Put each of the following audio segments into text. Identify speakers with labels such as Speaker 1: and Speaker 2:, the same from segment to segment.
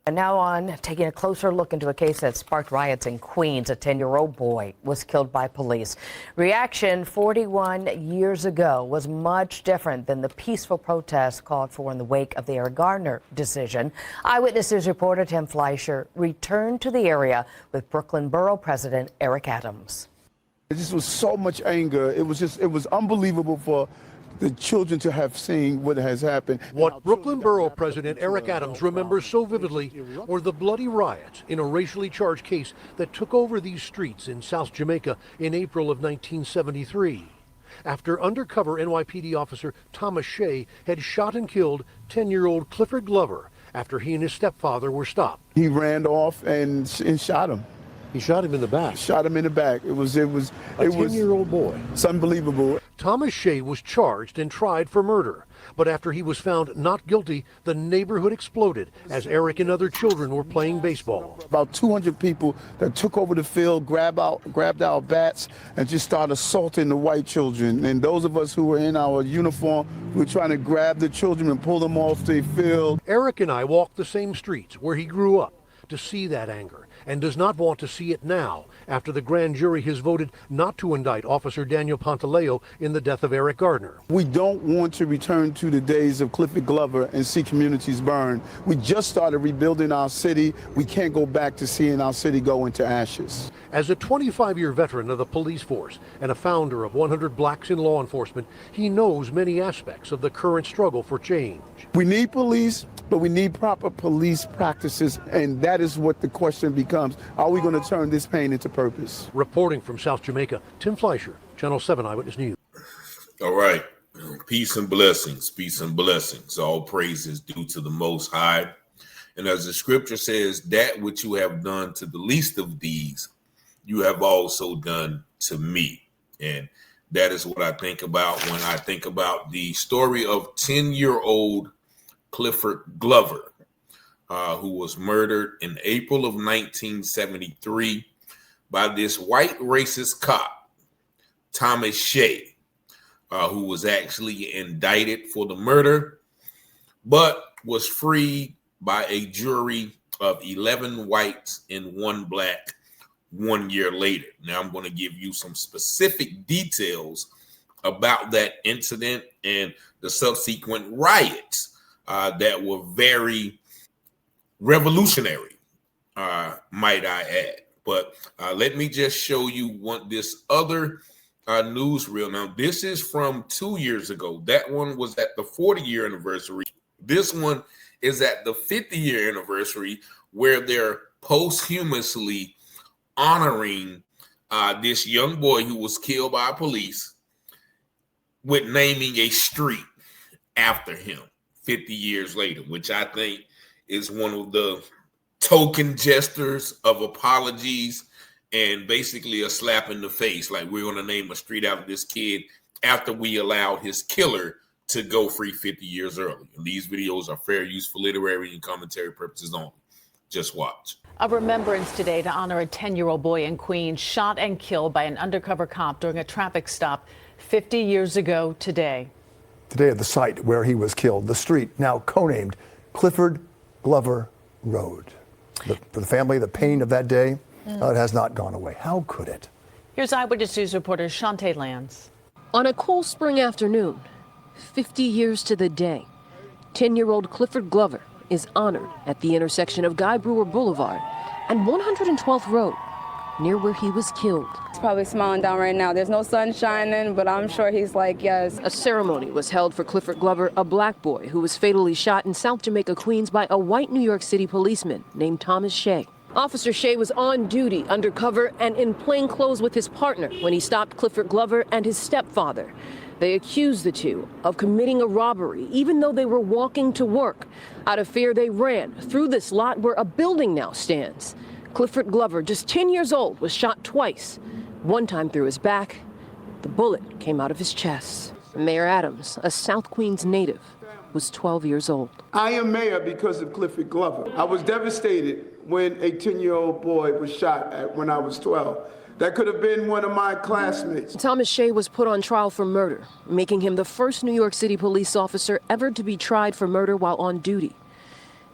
Speaker 1: And now on, taking a closer look into a case that sparked riots in Queens. A 10-year-old boy was killed by police. Reaction 41 years ago was much different than the peaceful protests called for in the wake of the Eric Garner decision. Eyewitness News reporter Tim Fleischer returned to the area with Brooklyn Borough President Eric Adams.
Speaker 2: It just was so much anger. It was unbelievable for the children to have seen what has happened.
Speaker 3: What Brooklyn Borough President Eric Adams remembers so vividly were the bloody riots in a racially charged case that took over these streets in South Jamaica in April of 1973. After undercover NYPD officer Thomas Shea had shot and killed 10-year-old Clifford Glover after he and his stepfather were stopped.
Speaker 2: He ran off and shot him.
Speaker 3: He shot him in the back.
Speaker 2: Shot him in the back. It was a
Speaker 3: 10-year-old boy.
Speaker 2: It's unbelievable.
Speaker 3: Thomas Shea was charged and tried for murder. But after he was found not guilty, the neighborhood exploded as Eric and other children were playing baseball.
Speaker 2: About 200 people that took over the field, grabbed our bats, and just started assaulting the white children. And those of us who were in our uniform, we were trying to grab the children and pull them off the field.
Speaker 3: Eric and I walked the same streets where he grew up to see that anger, and does not want to see it now after the grand jury has voted not to indict Officer Daniel Pantaleo in the death of Eric Garner.
Speaker 2: We don't want to return to the days of Clifford Glover and see communities burn. We just started rebuilding our city. We can't go back to seeing our city go into ashes.
Speaker 3: As a 25-year veteran of the police force and a founder of 100 Blacks in Law Enforcement, he knows many aspects of the current struggle for change.
Speaker 2: We need police, but we need proper police practices, and that is what the question becomes. Are we going to turn this pain into purpose?
Speaker 3: Reporting from South Jamaica, Tim Fleischer, Channel 7 Eyewitness News.
Speaker 4: All right. Peace and blessings. Peace and blessings. All praise is due to the Most High. And as the scripture says, that which you have done to the least of these, you have also done to me. And that is what I think about when I think about the story of 10-year-old Clifford Glover, who was murdered in April of 1973 by this white racist cop, Thomas Shea, who was actually indicted for the murder, but was freed by a jury of 11 whites and 1 black 1 year later. Now I'm going to give you some specific details about that incident and the subsequent riots that were very revolutionary, might I add. But let me just show you this other newsreel. Now, this is from 2 years ago. That one was at the 40-year anniversary. This one is at the 50-year anniversary, where they're posthumously honoring this young boy who was killed by police with naming a street after him 50 years later, which I think is one of the token gestures of apologies and basically a slap in the face. Like, we're going to name a street after this kid after we allowed his killer to go free 50 years early. And these videos are fair use for literary and commentary purposes only. Just watch.
Speaker 5: A remembrance today to honor a 10-year-old boy in Queens shot and killed by an undercover cop during a traffic stop 50 years ago today.
Speaker 6: Today at the site where he was killed, the street now conamed Clifford Glover Road. For the family, the pain of that day, it has not gone away. How could it?
Speaker 5: Here's Eyewitness News reporter Shantae Lands.
Speaker 7: On a cool spring afternoon, 50 years to the day, 10-year-old Clifford Glover is honored at the intersection of Guy Brewer Boulevard and 112th Road, near where he was killed.
Speaker 8: He's probably smiling down right now. There's no sun shining, but I'm sure he's like, yes.
Speaker 7: A ceremony was held for Clifford Glover, a black boy who was fatally shot in South Jamaica, Queens by a white New York City policeman named Thomas Shea. Officer Shea was on duty, undercover, and in plain clothes with his partner when he stopped Clifford Glover and his stepfather. They accused the two of committing a robbery, even though they were walking to work. Out of fear, they ran through this lot where a building now stands. Clifford Glover, just 10 years old, was shot twice. One time through his back. The bullet came out of his chest. Mayor Adams, a South Queens native, was 12 years old.
Speaker 2: I am mayor because of Clifford Glover. I was devastated when a 10-year-old boy was shot when I was 12. That could have been one of my classmates.
Speaker 7: Thomas Shea was put on trial for murder, making him the first New York City police officer ever to be tried for murder while on duty.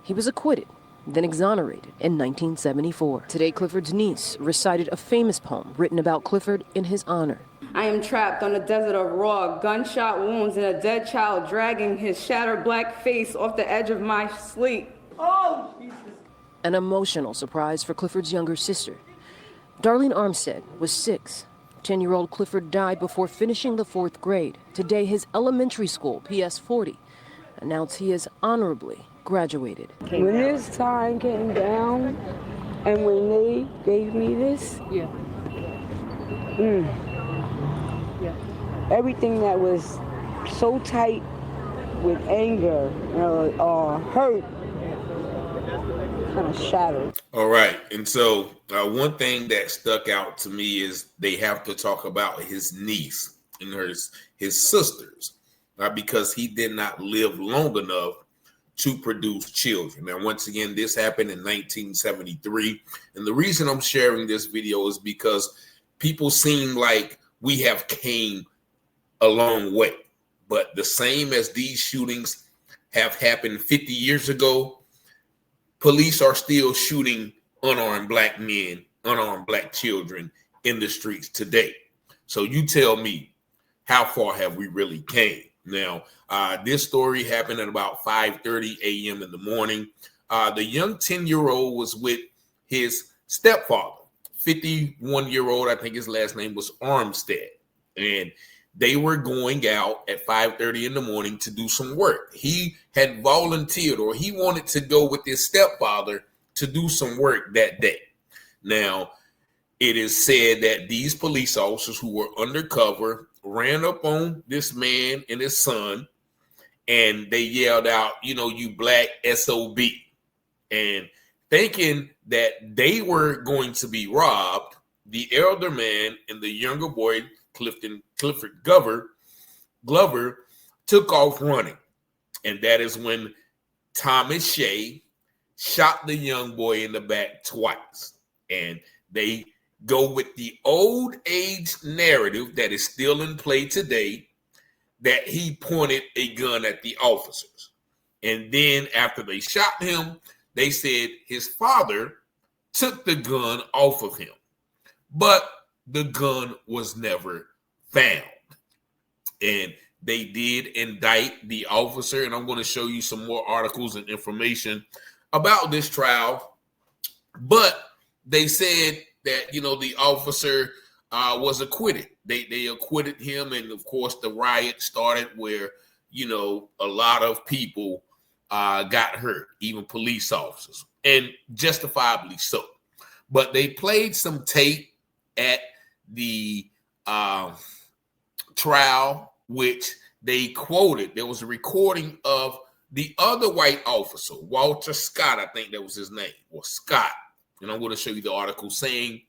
Speaker 7: He was acquitted then exonerated in 1974. Today, Clifford's niece recited a famous poem written about Clifford in his honor.
Speaker 8: I am trapped on a desert of raw gunshot wounds and a dead child dragging his shattered black face off the edge of my sleep. Oh, Jesus.
Speaker 7: An emotional surprise for Clifford's younger sister. Darlene Armstead was 6. 10-year-old Clifford died before finishing the 4th grade. Today, his elementary school, PS 40, announced he has honorably graduated.
Speaker 8: When this time came down and when they gave me this, everything that was so tight with anger or hurt kind of shattered.
Speaker 4: All right. And so one thing that stuck out to me is they have to talk about his niece and his sisters, because he did not live long enough to produce children. Now, once again, this happened in 1973. And the reason I'm sharing this video is because people seem like we have came a long way. But the same as these shootings have happened 50 years ago, police are still shooting unarmed black men, unarmed black children in the streets today. So you tell me, how far have we really came? Now, this story happened at about 5:30 a.m. in the morning. The young 10-year-old was with his stepfather, 51-year-old, I think his last name was Armstead. And they were going out at 5:30 in the morning to do some work. He had volunteered, or he wanted to go with his stepfather to do some work that day. Now, it is said that these police officers who were undercover ran up on this man and his son, and they yelled out, you black SOB. And thinking that they were going to be robbed, the elder man and the younger boy, Clifford Glover, took off running. And that is when Thomas Shea shot the young boy in the back twice. And they go with the old age narrative that is still in play today, that he pointed a gun at the officers. And then after they shot him, they said his father took the gun off of him. But the gun was never found. And they did indict the officer. And I'm going to show you some more articles and information about this trial. But they said that, the officer was acquitted. They acquitted him. And of course, the riot started where, a lot of people got hurt, even police officers, and justifiably so. But they played some tape at the trial, which they quoted. There was a recording of the other white officer, Walter Scott, I think that was his name, or Scott. And I'm going to show you the article saying,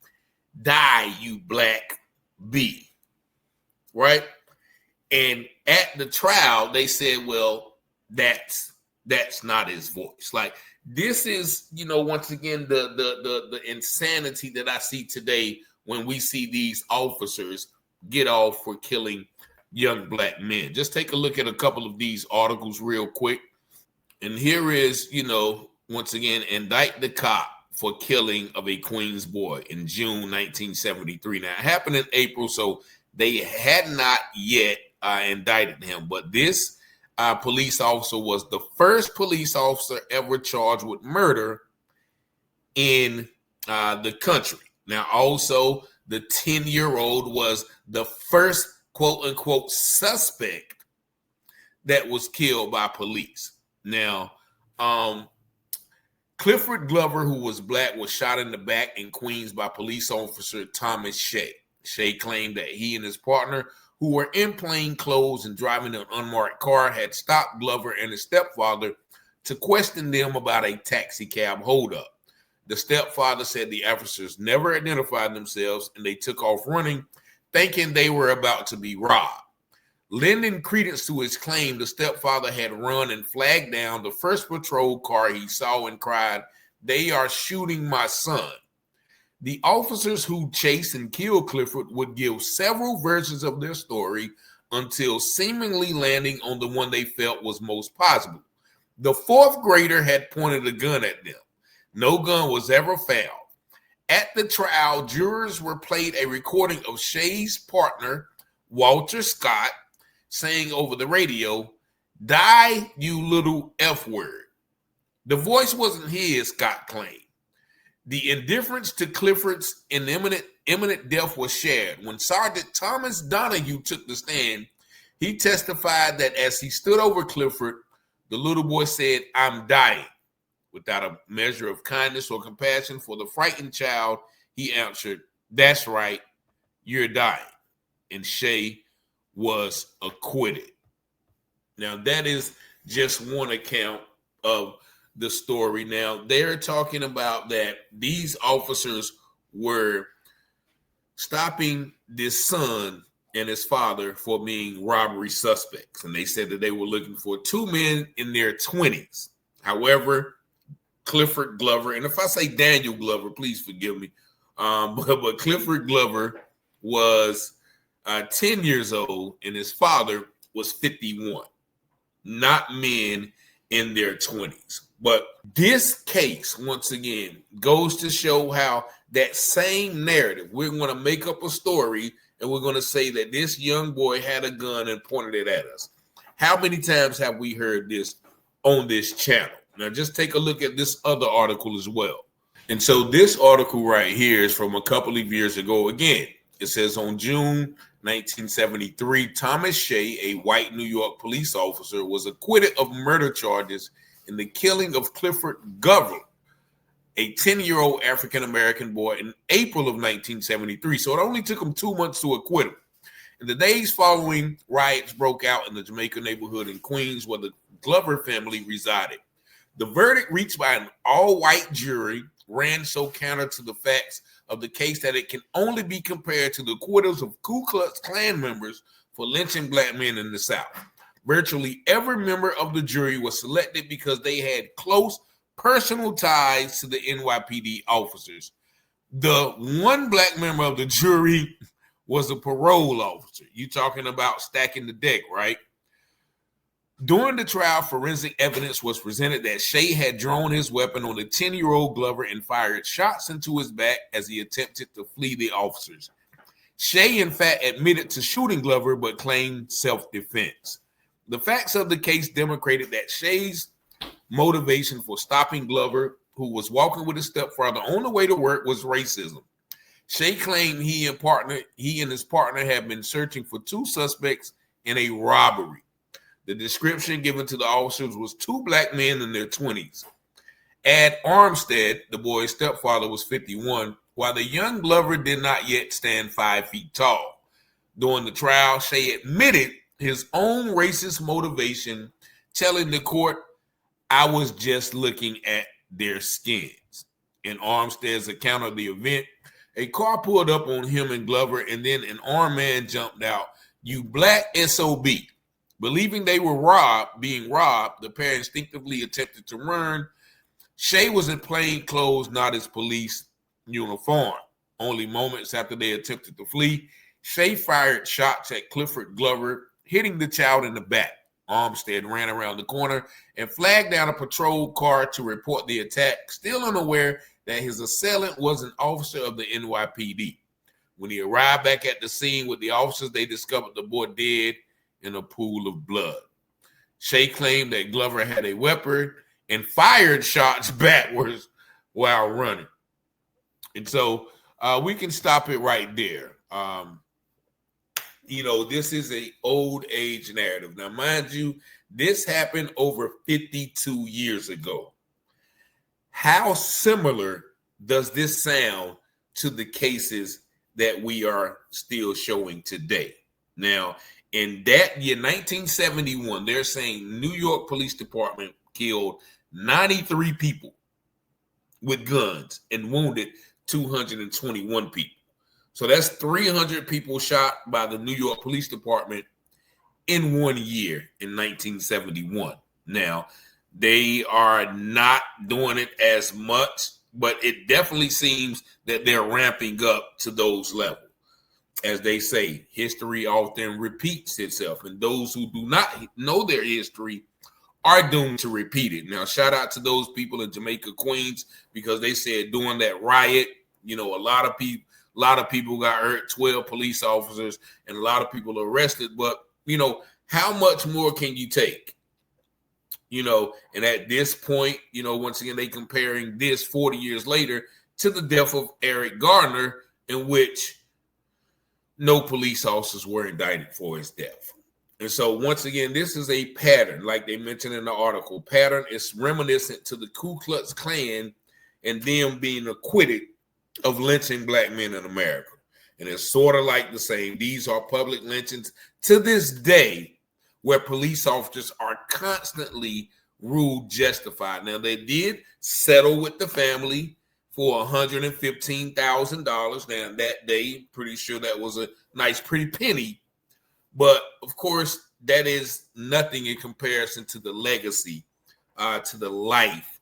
Speaker 4: "Die, you black B." Right? And at the trial, they said, well, that's not his voice. Like, this is, once again, the insanity that I see today when we see these officers get off for killing young black men. Just take a look at a couple of these articles real quick. And here is, once again, indict the cop for killing of a Queens boy in June 1973. Now, it happened in April, so they had not yet indicted him. But this police officer was the first police officer ever charged with murder in the country. Now, also, the 10-year-old was the first quote-unquote suspect that was killed by police. Now, Clifford Glover, who was black, was shot in the back in Queens by police officer Thomas Shea. Shea claimed that he and his partner, who were in plain clothes and driving an unmarked car, had stopped Glover and his stepfather to question them about a taxi cab holdup. The stepfather said the officers never identified themselves and they took off running, thinking they were about to be robbed. Lending credence to his claim, the stepfather had run and flagged down the first patrol car he saw and cried, "They are shooting my son." The officers who chased and killed Clifford would give several versions of their story until seemingly landing on the one they felt was most possible. The fourth grader had pointed a gun at them. No gun was ever found. At the trial, jurors were played a recording of Shea's partner, Walter Scott, saying over the radio, "Die, you little F word." The voice wasn't his, Scott claimed. The indifference to Clifford's imminent death was shared. When Sergeant Thomas Donahue took the stand, he testified that as he stood over Clifford, the little boy said, "I'm dying." Without a measure of kindness or compassion for the frightened child, he answered, "That's right, you're dying." And Shea was acquitted. Now, that is just one account of the story. Now, they're talking about that these officers were stopping this son and his father for being robbery suspects. And they said that they were looking for two men in their 20s. However, Clifford Glover, and if I say Daniel Glover, please forgive me, but Clifford Glover was 10 years old and his father was 51. Not men in their 20s. But this case, once again, goes to show how that same narrative, we're going to make up a story and we're going to say that this young boy had a gun and pointed it at us. How many times have we heard this on this channel? Now, just take a look at this other article as well. And so this article right here is from a couple of years ago. Again, it says on June 1973, Thomas Shea, a white New York police officer, was acquitted of murder charges in the killing of Clifford Glover, a 10-year-old African-American boy, in April of 1973. So it only took him 2 months to acquit him. In the days following, riots broke out in the Jamaica neighborhood in Queens where the Glover family resided. The verdict reached by an all-white jury ran so counter to the facts of the case that it can only be compared to the acquittals of Ku Klux Klan members for lynching black men in the South. Virtually every member of the jury was selected because they had close personal ties to the NYPD officers. The one black member of the jury was a parole officer. You talking about stacking the deck, right? During the trial, forensic evidence was presented that Shea had drawn his weapon on the 10-year-old Glover and fired shots into his back as he attempted to flee the officers. Shea, in fact, admitted to shooting Glover but claimed self-defense. The facts of the case demonstrated that Shea's motivation for stopping Glover, who was walking with his stepfather on the way to work, was racism. Shea claimed he and his partner had been searching for two suspects in a robbery. The description given to the officers was two black men in their 20s. Ad Armstead, the boy's stepfather, was 51, while the young Glover did not yet stand 5 feet tall. During the trial, Shea admitted his own racist motivation, telling the court, "I was just looking at their skins." In Armstead's account of the event, a car pulled up on him and Glover, and then an armed man jumped out. "You black SOB." Believing they were being robbed, the pair instinctively attempted to run. Shea was in plain clothes, not his police uniform. Only moments after they attempted to flee, Shea fired shots at Clifford Glover, hitting the child in the back. Armstead ran around the corner and flagged down a patrol car to report the attack, still unaware that his assailant was an officer of the NYPD. When he arrived back at the scene with the officers, they discovered the boy dead in a pool of blood. Shea claimed that Glover had a weapon and fired shots backwards while running. And so we can stop it right there. This is an old age narrative. Now, mind you, this happened over 52 years ago. How similar does this sound to the cases that we are still showing today? Now, in that year, 1971, they're saying New York Police Department killed 93 people with guns and wounded 221 people. So that's 300 people shot by the New York Police Department in 1 year in 1971. Now, they are not doing it as much, but it definitely seems that they're ramping up to those levels. As they say, history often repeats itself, and those who do not know their history are doomed to repeat it. Now, shout out to those people in Jamaica, Queens, because they said during that riot, you know, a lot of people got hurt, 12 police officers, and a lot of people arrested. But, you know, how much more can you take? You know, and at this point, you know, once again, they comparing this 40 years later to the death of Eric Garner, in which no police officers were indicted for his death. And so once again, this is a pattern, like they mentioned in the article. Pattern is reminiscent to the Ku Klux Klan and them being acquitted of lynching black men in America. And it's sort of like the same. These are public lynchings to this day where police officers are constantly ruled justified. Now, they did settle with the family for $115,000. Now, that day, pretty sure that was a nice, pretty penny. But, of course, that is nothing in comparison to the legacy, to the life,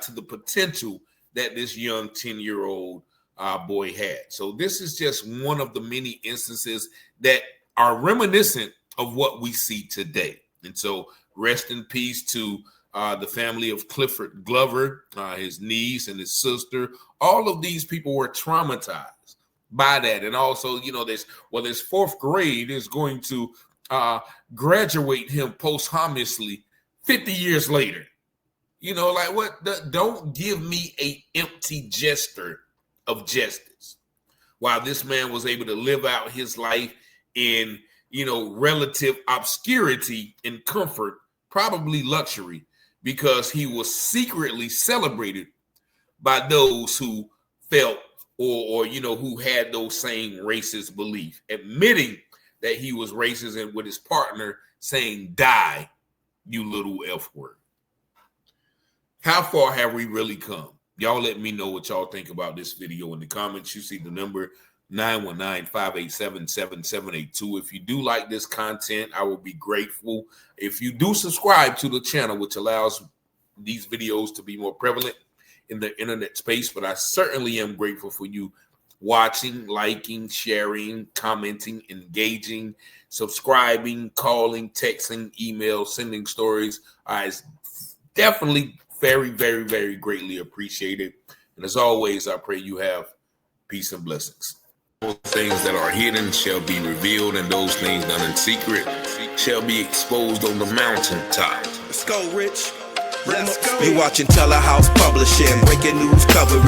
Speaker 4: to the potential that this young 10-year-old boy had. So this is just one of the many instances that are reminiscent of what we see today. And so rest in peace to the family of Clifford Glover, his niece and his sister. All of these people were traumatized by that. And also, you know, this fourth grade is going to graduate him posthumously 50 years later. You know, like what? Don't give me a empty gesture of justice. While this man was able to live out his life in, you know, relative obscurity and comfort, probably luxury, because he was secretly celebrated by those who felt or you know, who had those same racist beliefs, admitting that he was racist and with his partner saying, "Die, you little F word." How far have we really come? Y'all let me know what y'all think about this video in the comments. You see the number 919-587-7782. If you do like this content, I will be grateful. If you do subscribe to the channel, which allows these videos to be more prevalent in the internet space, but I certainly am grateful for you watching, liking, sharing, commenting, engaging, subscribing, calling, texting, email, sending stories. It's definitely very, very, very greatly appreciated. And as always, I pray you have peace and blessings. Those things that are hidden shall be revealed, and those things done in secret shall be exposed on the mountaintop.
Speaker 9: Let's go, Rich. You watching Telehouse Publishing, breaking news coverage.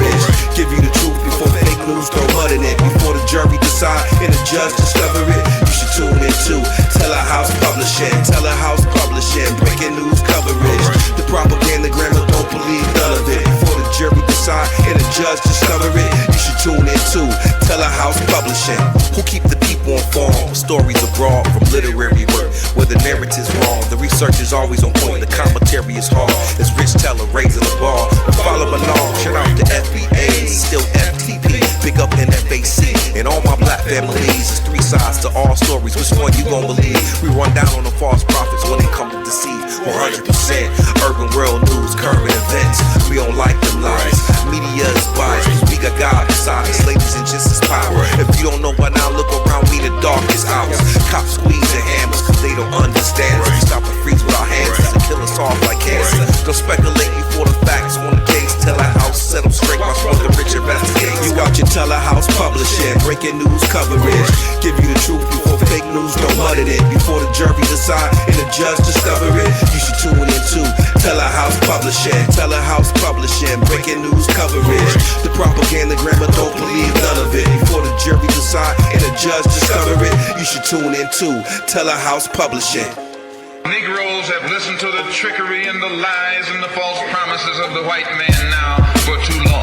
Speaker 9: Give you the truth before fake news throw mud in it. Before the jury decide and the judge discover it, you should tune in to Telehouse Publishing. Telehouse Publishing, breaking news coverage. The propaganda grammar, don't believe none of it. Before the jury decide and the judge discover it, you should tune in to Telehouse Publishing. Who keep the people informed? Stories abroad from literary work where the narrative's wrong. The research is always on point, the commentary is hard. It's Rich Teller raising the bar. Follow along, shout out to FBA, still FTP, big up NFAC, and all my black families. It's three sides to all stories, which one you gon' believe? We run down on the false prophets when they come to deceive. 100% urban world news, current events. We don't like them lies. Media is biased, we got God beside us, ladies and gents is power. If you don't know by now, look around me, the darkest hours. Cops squeezing hammers cause they don't understand us. We stop and freeze with our hands and kill us off like cancer. Don't speculate before the facts on the case. Telehouse, set them straight, my brother Rich investigate. You watching Telehouse Publishing, breaking news coverage. Give you the truth before fake news throw mud in it. Before the jury decide and the judge discover it, you should tune in to Telehouse Publishing. Telehouse Publishing, breaking news coverage. The propaganda grammar, don't believe none of it. Before the jury decide and the judge discover it, you should tune in to Telehouse Publishing.
Speaker 10: Negroes have listened to the trickery and the lies and the false promises of the white man now for too long.